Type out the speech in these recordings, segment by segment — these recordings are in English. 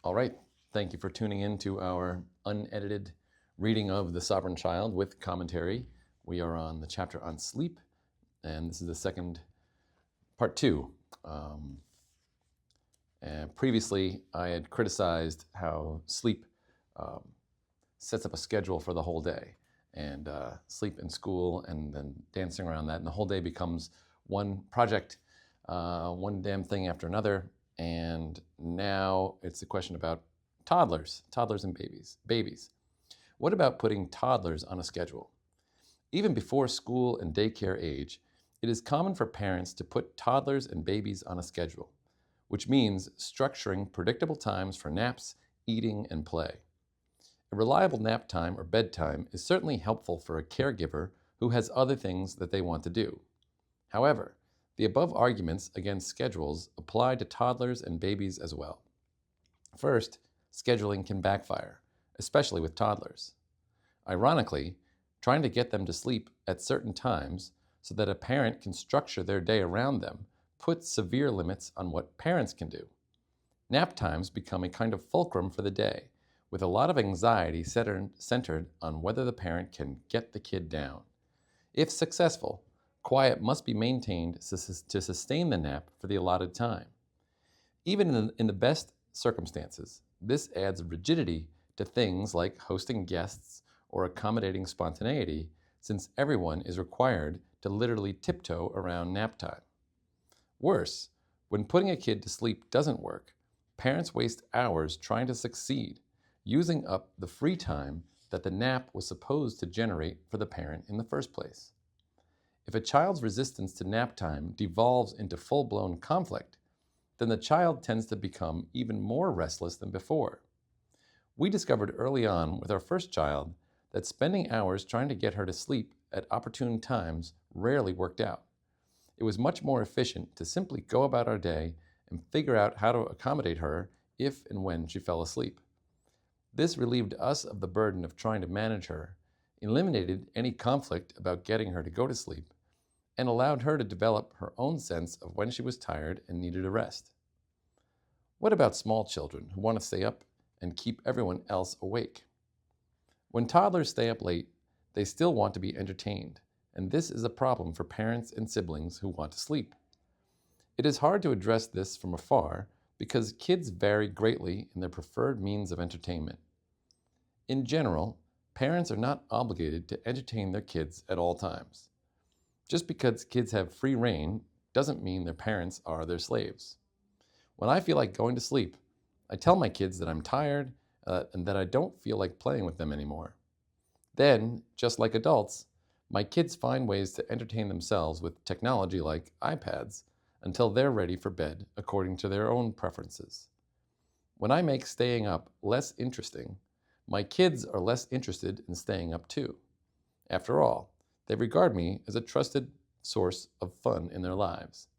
All right. Thank you for tuning in to our unedited reading of The Sovereign Child with commentary. We are on the chapter on sleep, and this is the second part two. And previously, I had criticized how sleep um, sets up a schedule for the whole day, and sleep in school, and then dancing around that, and the whole day becomes one project, one damn thing after another. And now it's a question about toddlers and babies. What about putting toddlers on a schedule? Even before school and daycare age, it is common for parents to put toddlers and babies on a schedule, which means structuring predictable times for naps, eating, and play. A reliable nap time or bedtime is certainly helpful for a caregiver who has other things that they want to do. However, the above arguments against schedules apply to toddlers and babies as well. First, scheduling can backfire, especially with toddlers. Ironically, trying to get them to sleep at certain times so that a parent can structure their day around them puts severe limits on what parents can do. Nap times become a kind of fulcrum for the day, with a lot of anxiety centered on whether the parent can get the kid down. If successful, quiet must be maintained to sustain the nap for the allotted time. Even in the best circumstances, this adds rigidity to things like hosting guests or accommodating spontaneity, since everyone is required to literally tiptoe around nap time. Worse, when putting a kid to sleep doesn't work, parents waste hours trying to succeed, using up the free time that the nap was supposed to generate for the parent in the first place. If a child's resistance to nap time devolves into full-blown conflict, then the child tends to become even more restless than before. We discovered early on with our first child that spending hours trying to get her to sleep at opportune times rarely worked out. It was much more efficient to simply go about our day and figure out how to accommodate her if and when she fell asleep. This relieved us of the burden of trying to manage her, eliminated any conflict about getting her to go to sleep, and allowed her to develop her own sense of when she was tired and needed a rest. What about small children who want to stay up and keep everyone else awake? When toddlers stay up late, they still want to be entertained, and this is a problem for parents and siblings who want to sleep. It is hard to address this from afar because kids vary greatly in their preferred means of entertainment. In general, parents are not obligated to entertain their kids at all times. Just because kids have free rein doesn't mean their parents are their slaves. When I feel like going to sleep, I tell my kids that I'm tired and that I don't feel like playing with them anymore. Then, just like adults, my kids find ways to entertain themselves with technology like iPads until they're ready for bed according to their own preferences. When I make staying up less interesting, my kids are less interested in staying up too. After all, they regard me as a trusted source of fun in their lives.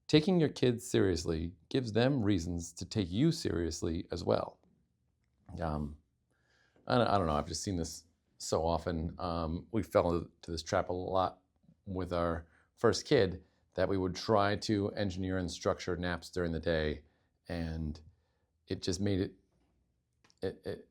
Taking your kids seriously gives them reasons to take you seriously as well. I don't know, I've just seen this so often. We fell into this trap a lot with our first kid, that we would try to engineer and structure naps during the day, and it just made it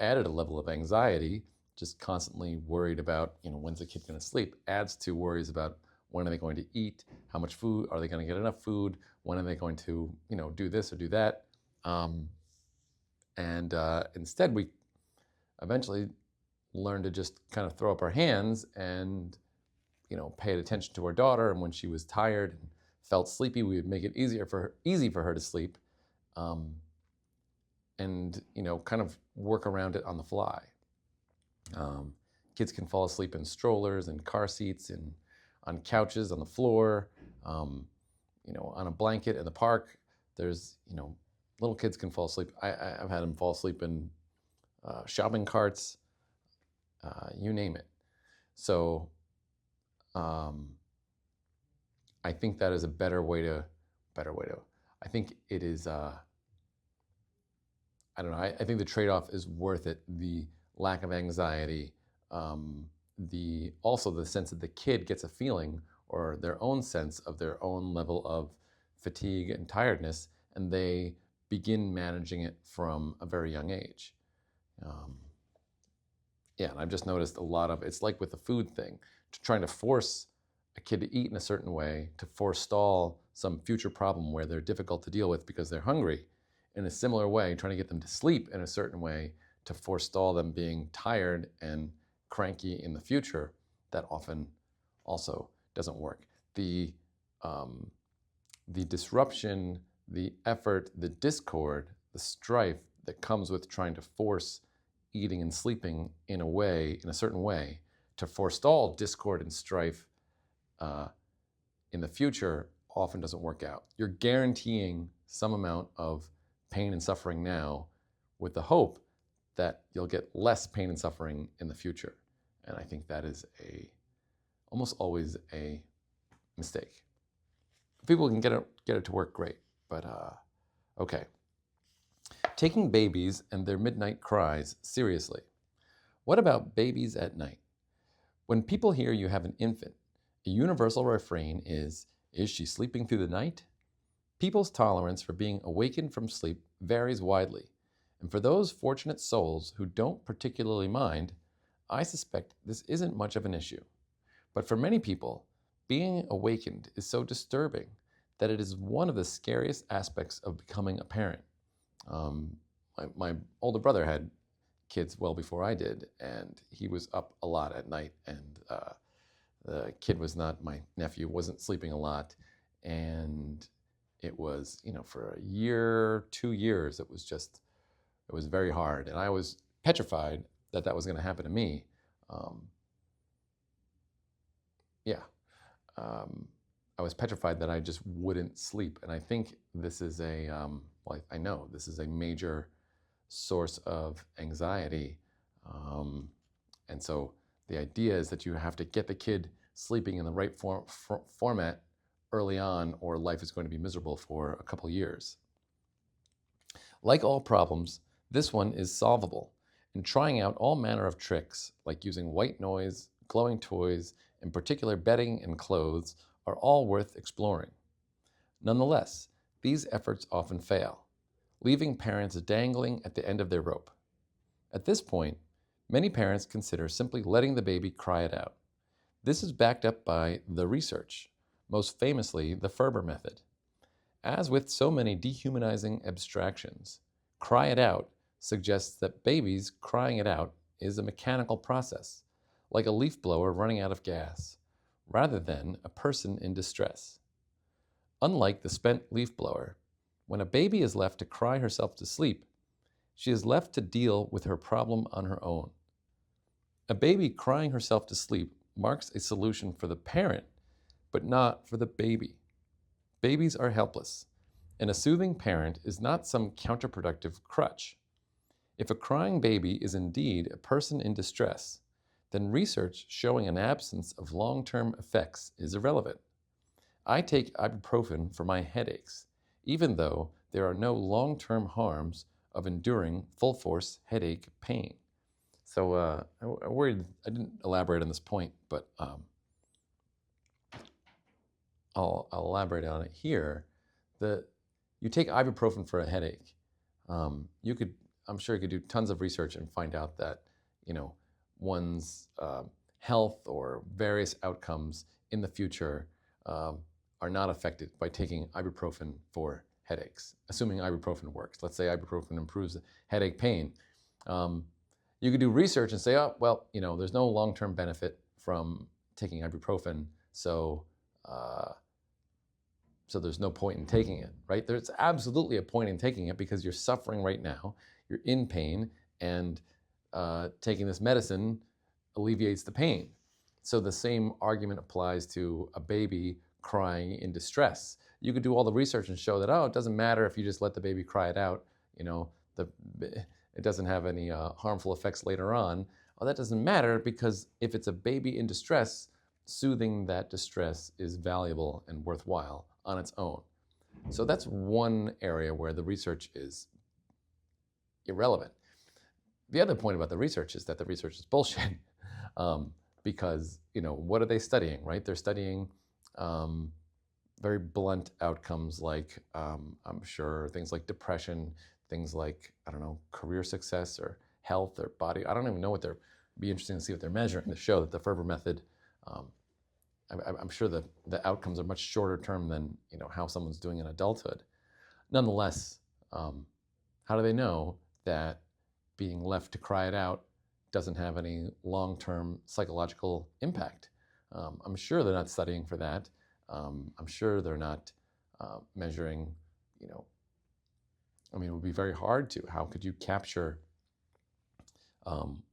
added a level of anxiety, just constantly worried about, when's the kid going to sleep, adds to worries about when are they going to eat, how much food, are they going to get enough food, when are they going to, do this or do that. And instead, we eventually learned to just kind of throw up our hands and, pay attention to our daughter. And when she was tired and felt sleepy, we would make it easy for her to sleep, and kind of work around it on the fly. Kids can fall asleep in strollers and car seats and on couches, on the floor, on a blanket in the park. There's, little kids can fall asleep. I've had them fall asleep in shopping carts, you name it. So I think that is a better way to, I think it is, I don't know, I think the trade-off is worth it. The lack of anxiety, also the sense that the kid gets a feeling or their own sense of their own level of fatigue and tiredness, and they begin managing it from a very young age. And I've just noticed a lot of, it's like with the food thing, trying to force a kid to eat in a certain way to forestall some future problem where they're difficult to deal with because they're hungry. In a similar way, trying to get them to sleep in a certain way to forestall them being tired and cranky in the future, that often also doesn't work. The disruption, the effort, the discord, the strife that comes with trying to force eating and sleeping in a certain way, to forestall discord and strife in the future often doesn't work out. You're guaranteeing some amount of pain and suffering now with the hope that you'll get less pain and suffering in the future. And I think that is almost always a mistake. People can get it to work great, but okay. Taking babies and their midnight cries seriously. What about babies at night? When people hear you have an infant, a universal refrain is she sleeping through the night? People's tolerance for being awakened from sleep varies widely, and for those fortunate souls who don't particularly mind, I suspect this isn't much of an issue. But for many people, being awakened is so disturbing that it is one of the scariest aspects of becoming a parent. My older brother had kids well before I did, and he was up a lot at night, and the kid was not, my nephew wasn't sleeping a lot, and it was, for a year, 2 years, it was very hard, and I was petrified that was going to happen to me. I was petrified that I just wouldn't sleep, and I think this is I know this is a major source of anxiety, and so the idea is that you have to get the kid sleeping in the right format early on, or life is going to be miserable for a couple years. Like all problems, this one is solvable, and trying out all manner of tricks, like using white noise, glowing toys, in particular bedding and clothes, are all worth exploring. Nonetheless, these efforts often fail, leaving parents dangling at the end of their rope. At this point, many parents consider simply letting the baby cry it out. This is backed up by the research, most famously the Ferber method. As with so many dehumanizing abstractions, cry it out suggests that babies crying it out is a mechanical process, like a leaf blower running out of gas, rather than a person in distress. Unlike the spent leaf blower, when a baby is left to cry herself to sleep, she is left to deal with her problem on her own. A baby crying herself to sleep marks a solution for the parent, but not for the baby. Babies are helpless, and a soothing parent is not some counterproductive crutch. If a crying baby is indeed a person in distress, then research showing an absence of long-term effects is irrelevant. I take ibuprofen for my headaches, even though there are no long-term harms of enduring full-force headache pain. So I worried I didn't elaborate on this point, but I'll elaborate on it here. You take ibuprofen for a headache. I'm sure you could do tons of research and find out that one's health or various outcomes in the future are not affected by taking ibuprofen for headaches, assuming ibuprofen works. Let's say ibuprofen improves headache pain. You could do research and say, oh, well, there's no long-term benefit from taking ibuprofen, so there's no point in taking it, right? There's absolutely a point in taking it because you're suffering right now, you're in pain, and taking this medicine alleviates the pain. So the same argument applies to a baby crying in distress. You could do all the research and show that, it doesn't matter if you just let the baby cry it out, it doesn't have any harmful effects later on. Well, that doesn't matter because if it's a baby in distress, soothing that distress is valuable and worthwhile on its own. So that's one area where the research is irrelevant. The other point about the research is that the research is bullshit because, what are they studying, right? They're studying very blunt outcomes like, I'm sure, things like depression, things like, I don't know, career success or health or body. I don't even know what they're, be interesting to see what they're measuring to show that the Ferber method, um, I'm sure the outcomes are much shorter term than, how someone's doing in adulthood. Nonetheless, how do they know that being left to cry it out doesn't have any long-term psychological impact? I'm sure they're not studying for that. I'm sure they're not measuring, it would be very hard to. How could you capture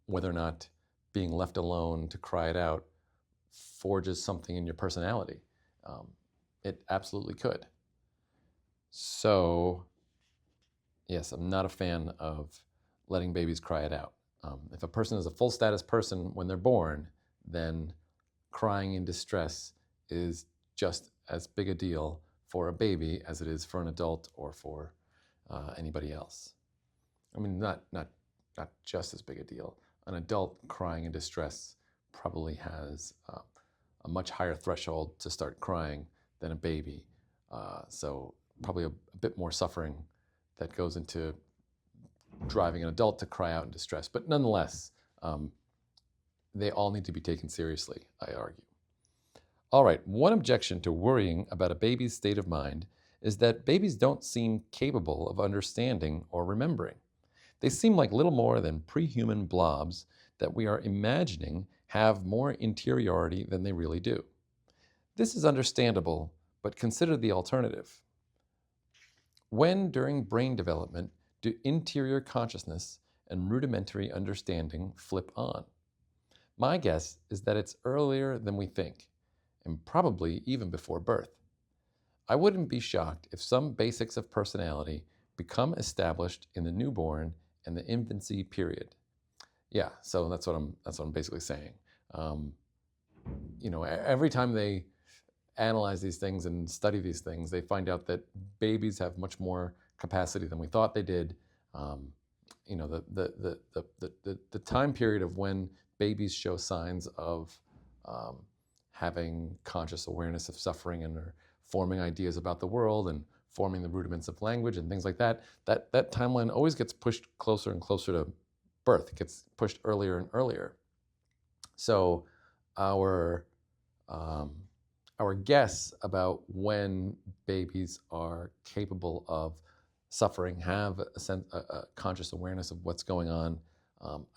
whether or not being left alone to cry it out forges something in your personality? It absolutely could. So, yes, I'm not a fan of letting babies cry it out. If a person is a full status person when they're born, then crying in distress is just as big a deal for a baby as it is for an adult or for anybody else. Not just as big a deal. An adult crying in distress probably has a much higher threshold to start crying than a baby. So probably a bit more suffering that goes into driving an adult to cry out in distress. But nonetheless, they all need to be taken seriously, I argue. All right, one objection to worrying about a baby's state of mind is that babies don't seem capable of understanding or remembering. They seem like little more than pre-human blobs that we are imagining have more interiority than they really do. This is understandable, but consider the alternative. When, during brain development, do interior consciousness and rudimentary understanding flip on? My guess is that it's earlier than we think, and probably even before birth. I wouldn't be shocked if some basics of personality become established in the newborn and the infancy period. Yeah, so that's what I'm basically saying. Every time they analyze these things and study these things, they find out that babies have much more capacity than we thought they did. The time period of when babies show signs of having conscious awareness of suffering and are forming ideas about the world and forming the rudiments of language and things like that, that timeline always gets pushed closer and closer to birth. It gets pushed earlier and earlier. So our guess about when babies are capable of suffering, have a conscious awareness of what's going on,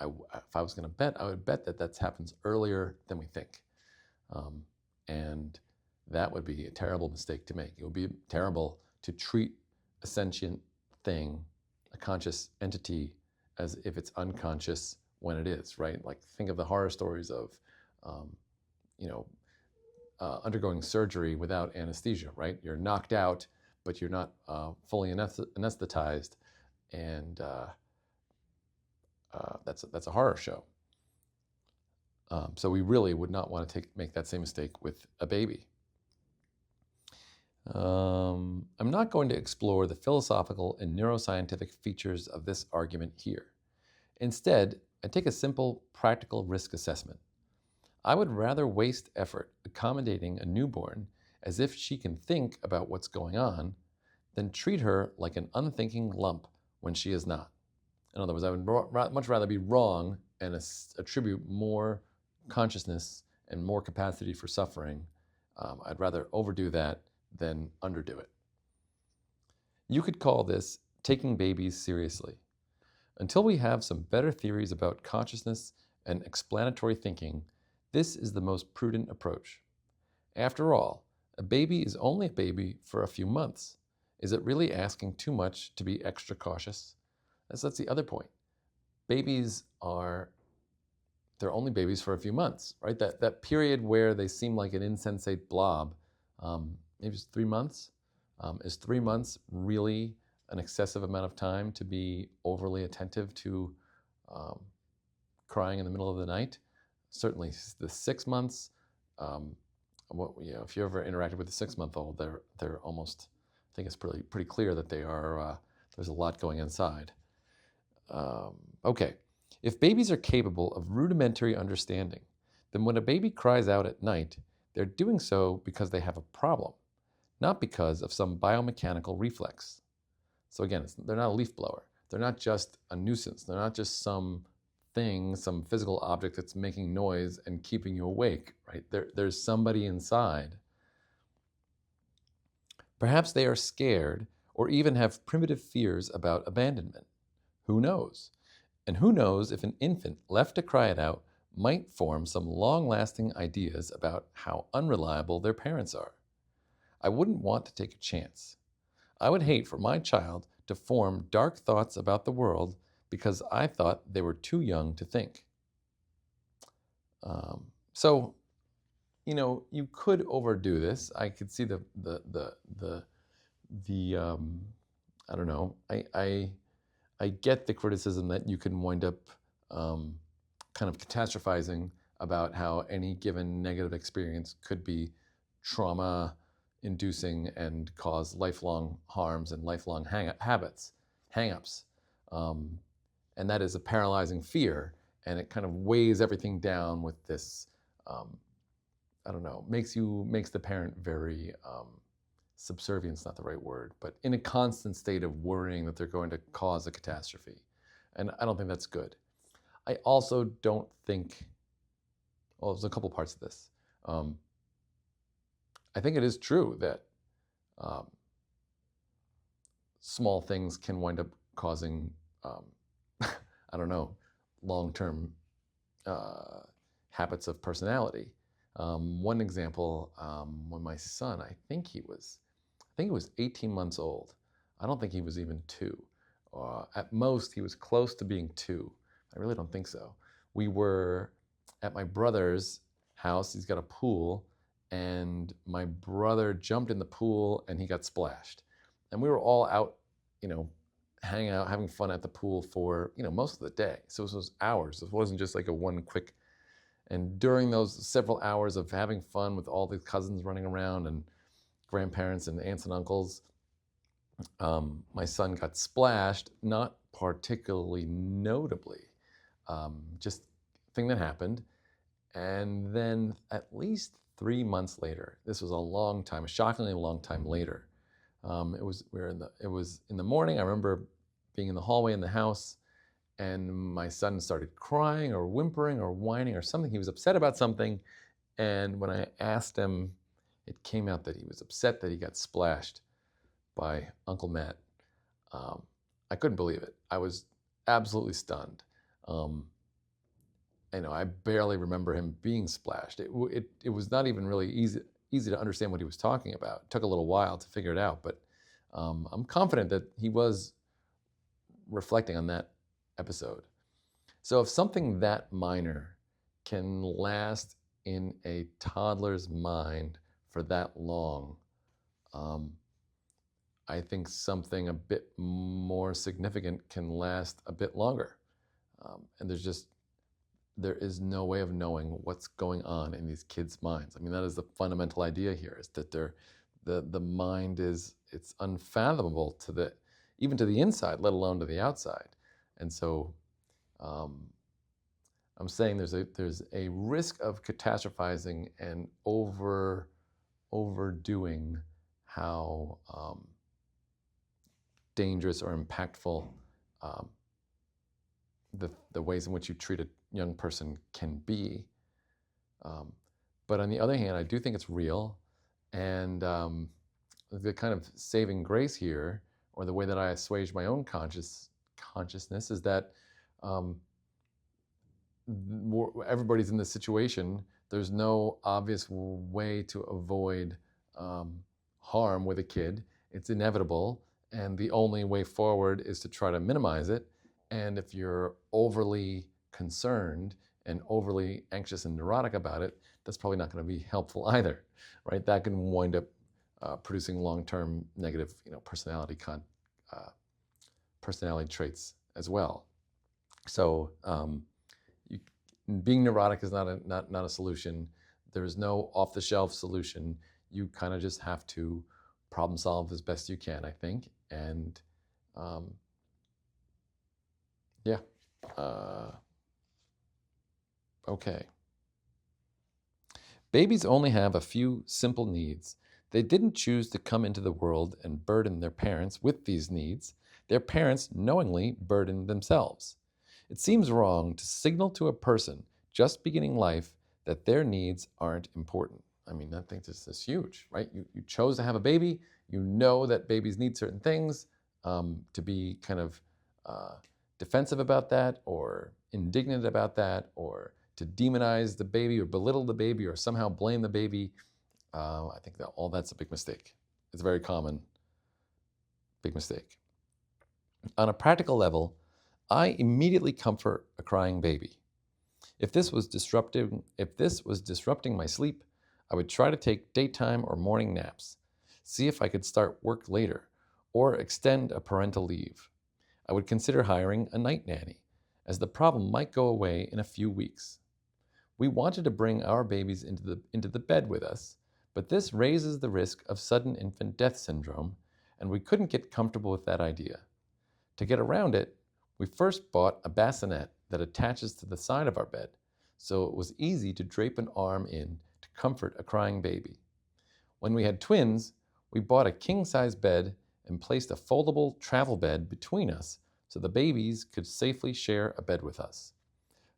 if I was going to bet, I would bet that happens earlier than we think. And that would be a terrible mistake to make. It would be terrible to treat a sentient thing, a conscious entity, as if it's unconscious when it is, right? Like, think of the horror stories of, undergoing surgery without anesthesia, right? You're knocked out, but you're not fully anesthetized, and that's a horror show. So we really would not want to make that same mistake with a baby. I'm not going to explore the philosophical and neuroscientific features of this argument here. Instead, I take a simple, practical risk assessment. I would rather waste effort accommodating a newborn as if she can think about what's going on than treat her like an unthinking lump when she is not. In other words, I would much rather be wrong and attribute more consciousness and more capacity for suffering. I'd rather overdo that than underdo it. You could call this taking babies seriously. Until we have some better theories about consciousness and explanatory thinking, this is the most prudent approach. After all, a baby is only a baby for a few months. Is it really asking too much to be extra cautious? That's the other point. Babies they're only babies for a few months, right? That period where they seem like an insensate blob, maybe it's 3 months. Is 3 months really an excessive amount of time to be overly attentive to crying in the middle of the night? Certainly the 6 months, if you ever interacted with a 6-month-old, they're almost, I think it's pretty clear that they are, there's a lot going inside. Okay, if babies are capable of rudimentary understanding, then when a baby cries out at night, they're doing so because they have a problem, not because of some biomechanical reflex. So again, they're not a leaf blower. They're not just a nuisance. They're not just some thing, some physical object that's making noise and keeping you awake, right? There's somebody inside. Perhaps they are scared or even have primitive fears about abandonment. Who knows? And who knows if an infant left to cry it out might form some long-lasting ideas about how unreliable their parents are. I wouldn't want to take a chance. I would hate for my child to form dark thoughts about the world because I thought they were too young to think. So, you could overdo this. I could see the I don't know. I get the criticism that you can wind up kind of catastrophizing about how any given negative experience could be trauma inducing and cause lifelong harms and lifelong hang-ups. And that is a paralyzing fear, and it kind of weighs everything down with this, I don't know, makes the parent very subservient's not the right word, but in a constant state of worrying that they're going to cause a catastrophe. And I don't think that's good. I also don't think, well, there's a couple parts of this. I think it is true that small things can wind up causing, I don't know, long-term habits of personality. One example, when my son, I think he was 18 months old. I don't think he was even 2. At most, he was close to being 2. I really don't think so. We were at my brother's house. He's got a pool, and my brother jumped in the pool and he got splashed. And we were all out, hanging out, having fun at the pool for, most of the day. So it was hours. It wasn't just like a one quick. And during those several hours of having fun with all the cousins running around and grandparents and aunts and uncles, my son got splashed, not particularly notably, just a thing that happened. And then at least 3 months later, this was a long time, a shockingly long time later. It was in the morning. I remember being in the hallway in the house, and my son started crying or whimpering or whining or something. He was upset about something. And when I asked him, it came out that he was upset that he got splashed by Uncle Matt. I couldn't believe it. I was absolutely stunned. I barely remember him being splashed. It was not even really easy to understand what he was talking about. It took a little while to figure it out, but I'm confident that he was reflecting on that episode. So if something that minor can last in a toddler's mind for that long, I think something a bit more significant can last a bit longer. And there is no way of knowing what's going on in these kids' minds. I mean, that is the fundamental idea here, is that the mind it's unfathomable even to the inside, let alone to the outside. And so I'm saying there's a risk of catastrophizing and overdoing how dangerous or impactful the ways in which you treat a young person can be. But on the other hand, I do think it's real. And the kind of saving grace here, or the way that I assuage my own consciousness, is that everybody's in this situation. There's no obvious way to avoid harm with a kid. It's inevitable. And the only way forward is to try to minimize it. And if you're overly concerned and overly anxious and neurotic about it, that's probably not going to be helpful either, right? That can wind up producing long-term negative, personality traits as well. So being neurotic is not a solution. There is no off-the-shelf solution. You kind of just have to problem solve as best you can, I think. And yeah. Okay. Babies only have a few simple needs They didn't choose to come into the world and burden their parents with these needs. Their parents knowingly burdened themselves. It seems wrong to signal to a person just beginning life that their needs aren't important. I mean, I think this is huge, right? You chose to have a baby. You know that babies need certain things. To be kind of defensive about that or indignant about that or to demonize the baby or belittle the baby or somehow blame the baby, I think that all that's a big mistake. It's a very common big mistake. On a practical level, I immediately comfort a crying baby. If this was disrupting my sleep, I would try to take daytime or morning naps, see if I could start work later, or extend a parental leave. I would consider hiring a night nanny, as the problem might go away in a few weeks. We wanted to bring our babies into the bed with us, but this raises the risk of sudden infant death syndrome, and we couldn't get comfortable with that idea. To get around it, we first bought a bassinet that attaches to the side of our bed, so it was easy to drape an arm in to comfort a crying baby. When we had twins, we bought a king-size bed and placed a foldable travel bed between us so the babies could safely share a bed with us.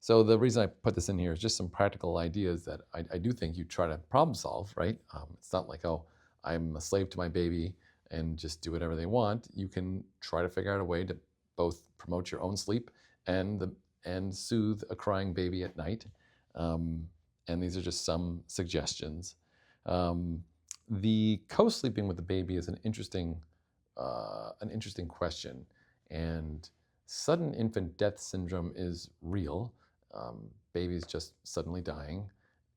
So the reason I put this in here is just some practical ideas that I do think you try to problem solve, right? It's not like, oh, I'm a slave to my baby and just do whatever they want. You can try to figure out a way to both promote your own sleep and soothe a crying baby at night. And these are just some suggestions. The co-sleeping with the baby is an interesting question. And sudden infant death syndrome is real. Babies just suddenly dying.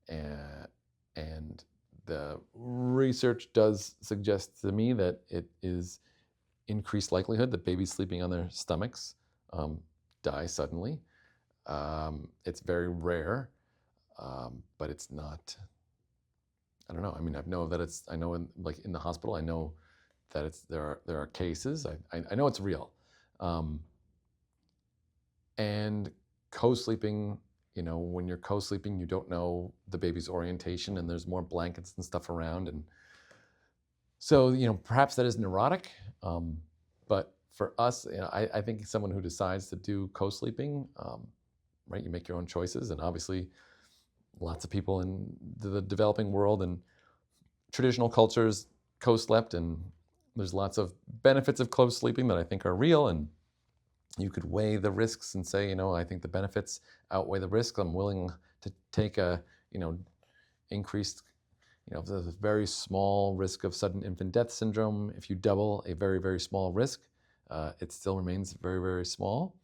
And the research does suggest to me that it is increased likelihood that babies sleeping on their stomachs die suddenly. It's very rare, but it's not. I don't know. I mean, I know in the hospital, I know that there are cases. I know it's real. And co-sleeping, when you're co-sleeping, you don't know the baby's orientation and there's more blankets and stuff around. And so, perhaps that is neurotic. But for us, I think someone who decides to do co-sleeping, right, you make your own choices. And obviously, lots of people in the developing world and traditional cultures co-slept, and there's lots of benefits of co-sleeping that I think are real. And you could weigh the risks and say, I think the benefits outweigh the risks. I'm willing to take a, increased, if there's a very small risk of sudden infant death syndrome, if you double a very, very small risk, it still remains very, very small.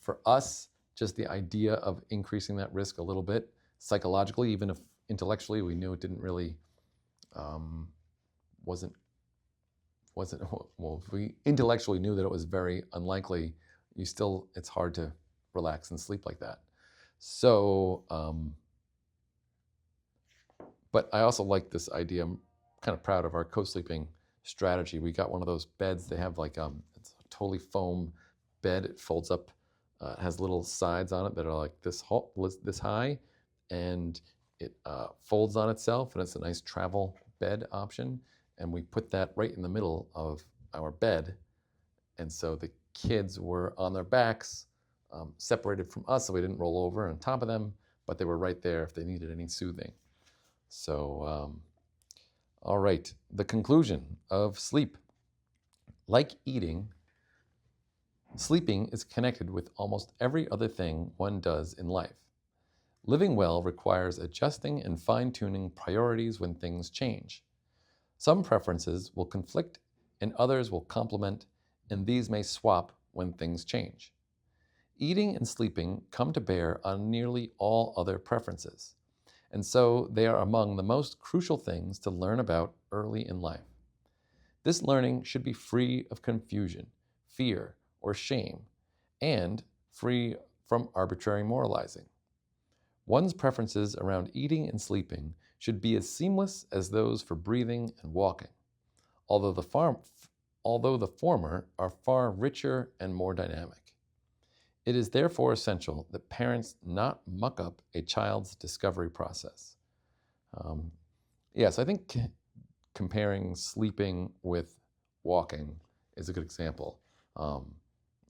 For us, just the idea of increasing that risk a little bit psychologically, even if intellectually we knew it didn't really, wasn't, well, if we intellectually knew that it was very unlikely, it's hard to relax and sleep like that. So, but I also like this idea. I'm kind of proud of our co-sleeping strategy. We got one of those beds. They have it's a totally foam bed. It folds up, has little sides on it that are like this high, and it folds on itself, and it's a nice travel bed option. And we put that right in the middle of our bed. And so the kids were on their backs, separated from us, so we didn't roll over on top of them, but they were right there if they needed any soothing. So, all right, the conclusion of sleep. Like eating, sleeping is connected with almost every other thing one does in life. Living well requires adjusting and fine-tuning priorities when things change. Some preferences will conflict and others will complement, and these may swap when things change. Eating and sleeping come to bear on nearly all other preferences, and so they are among the most crucial things to learn about early in life. This learning should be free of confusion, fear, or shame, and free from arbitrary moralizing. One's preferences around eating and sleeping should be as seamless as those for breathing and walking, although the former are far richer and more dynamic. It is therefore essential that parents not muck up a child's discovery process. Yes, I think comparing sleeping with walking is a good example.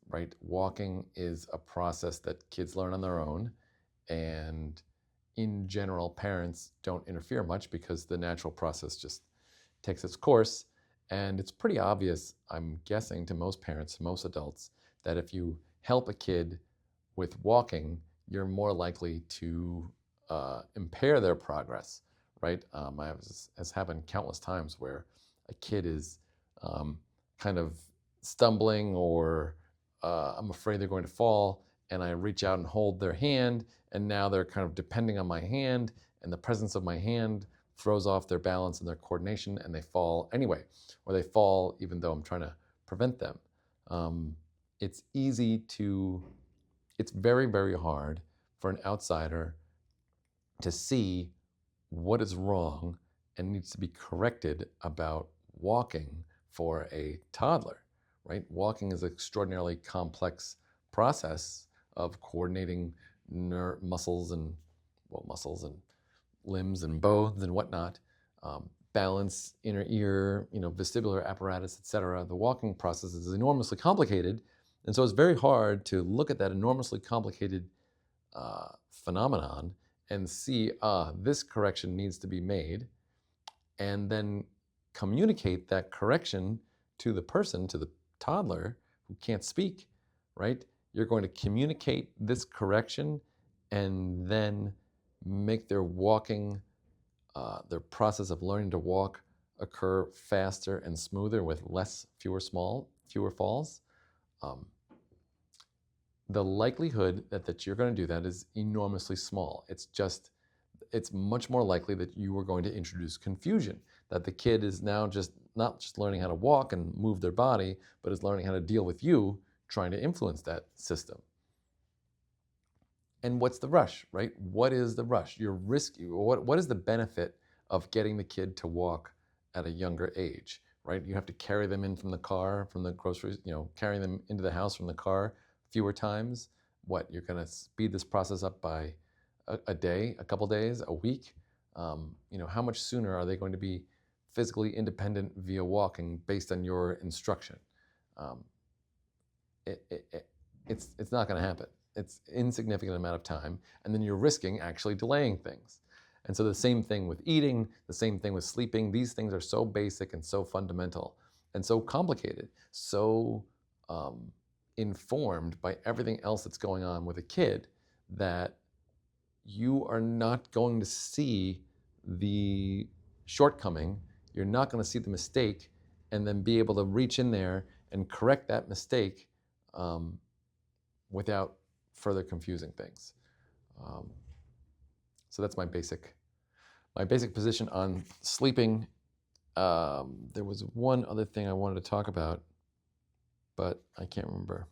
Right? Walking is a process that kids learn on their own, and in general, parents don't interfere much because the natural process just takes its course. And it's pretty obvious, I'm guessing, to most parents, most adults, that if you help a kid with walking, you're more likely to impair their progress, right? Has happened countless times where a kid is kind of stumbling, or I'm afraid they're going to fall, and I reach out and hold their hand, and now they're kind of depending on my hand, and the presence of my hand throws off their balance and their coordination, and they fall anyway, or they fall even though I'm trying to prevent them. It's easy to, it's very, very hard for an outsider to see what is wrong and needs to be corrected about walking for a toddler, right? Walking is an extraordinarily complex process of coordinating muscles and limbs and bones and whatnot, balance, inner ear, vestibular apparatus, etc. The walking process is enormously complicated, and so it's very hard to look at that enormously complicated phenomenon and see, this correction needs to be made, and then communicate that correction to the person, to the toddler who can't speak, right? You're going to communicate this correction and then make their walking, their process of learning to walk occur faster and smoother with fewer falls. The likelihood that you're going to do that is enormously small. It's much more likely that you are going to introduce confusion, that the kid is now not just learning how to walk and move their body, but is learning how to deal with you trying to influence that system. And what's the rush, right? What is the rush? What is the benefit of getting the kid to walk at a younger age, right? You have to carry them in from the car, from the groceries, carrying them into the house from the car fewer times. You're going to speed this process up by a day, a couple days, a week? How much sooner are they going to be physically independent via walking based on your instruction? It's not going to happen. It's an insignificant amount of time, and then you're risking actually delaying things. And so the same thing with eating, the same thing with sleeping. These things are so basic and so fundamental and so complicated, so informed by everything else that's going on with a kid, that you are not going to see the shortcoming, you're not going to see the mistake, and then be able to reach in there and correct that mistake without further confusing things. So that's my basic position on sleeping. There was one other thing I wanted to talk about, but I can't remember.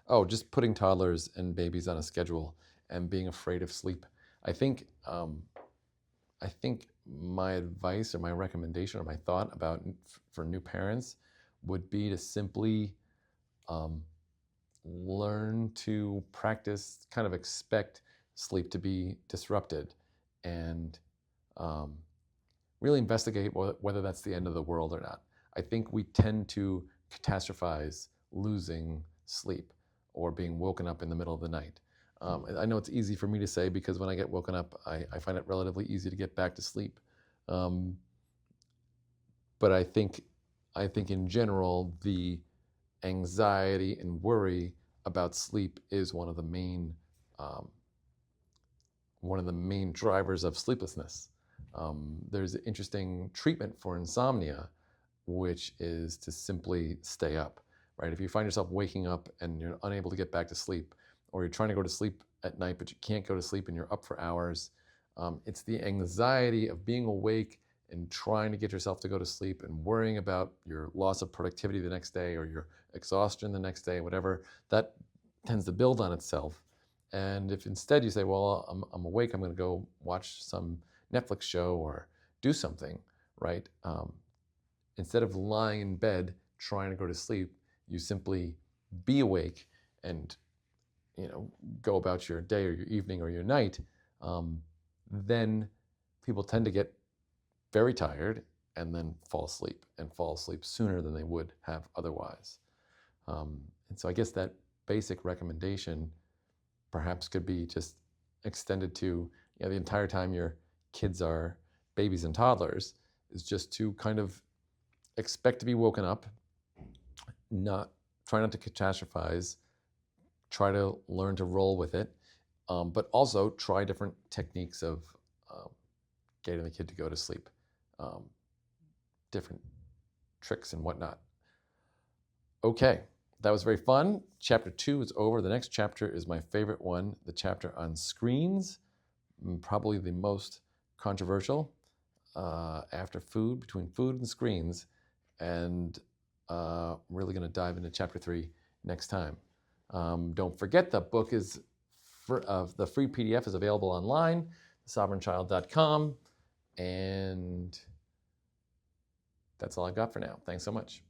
Oh, just putting toddlers and babies on a schedule and being afraid of sleep. I think my advice or my recommendation or my thought for new parents would be to simply learn to practice, kind of expect sleep to be disrupted, and really investigate whether that's the end of the world or not. I think we tend to catastrophize losing sleep or being woken up in the middle of the night. I know it's easy for me to say because when I get woken up, I find it relatively easy to get back to sleep. But I think in general, the anxiety and worry about sleep is one of the main drivers of sleeplessness. There's an interesting treatment for insomnia, which is to simply stay up, right? If you find yourself waking up and you're unable to get back to sleep, or you're trying to go to sleep at night, but you can't go to sleep and you're up for hours, it's the anxiety of being awake and trying to get yourself to go to sleep and worrying about your loss of productivity the next day or your exhaustion the next day, whatever, that tends to build on itself. And if instead you say, well, I'm awake, I'm going to go watch some Netflix show or do something, right? Instead of lying in bed trying to go to sleep, you simply be awake and go about your day or your evening or your night. Then people tend to get very tired and then fall asleep sooner than they would have otherwise. And so I guess that basic recommendation perhaps could be just extended to the entire time your kids are babies and toddlers, is just to kind of expect to be woken up, try not to catastrophize, try to learn to roll with it, but also try different techniques of getting the kid to go to sleep, different tricks and whatnot. Okay, that was very fun. Chapter 2 is over. The next chapter is my favorite one, the chapter on screens, probably the most controversial after food, between food and screens, and really going to dive into chapter 3 next time. Don't forget, the book is the free PDF is available online, thesovereignchild.com, and that's all I've got for now. Thanks so much.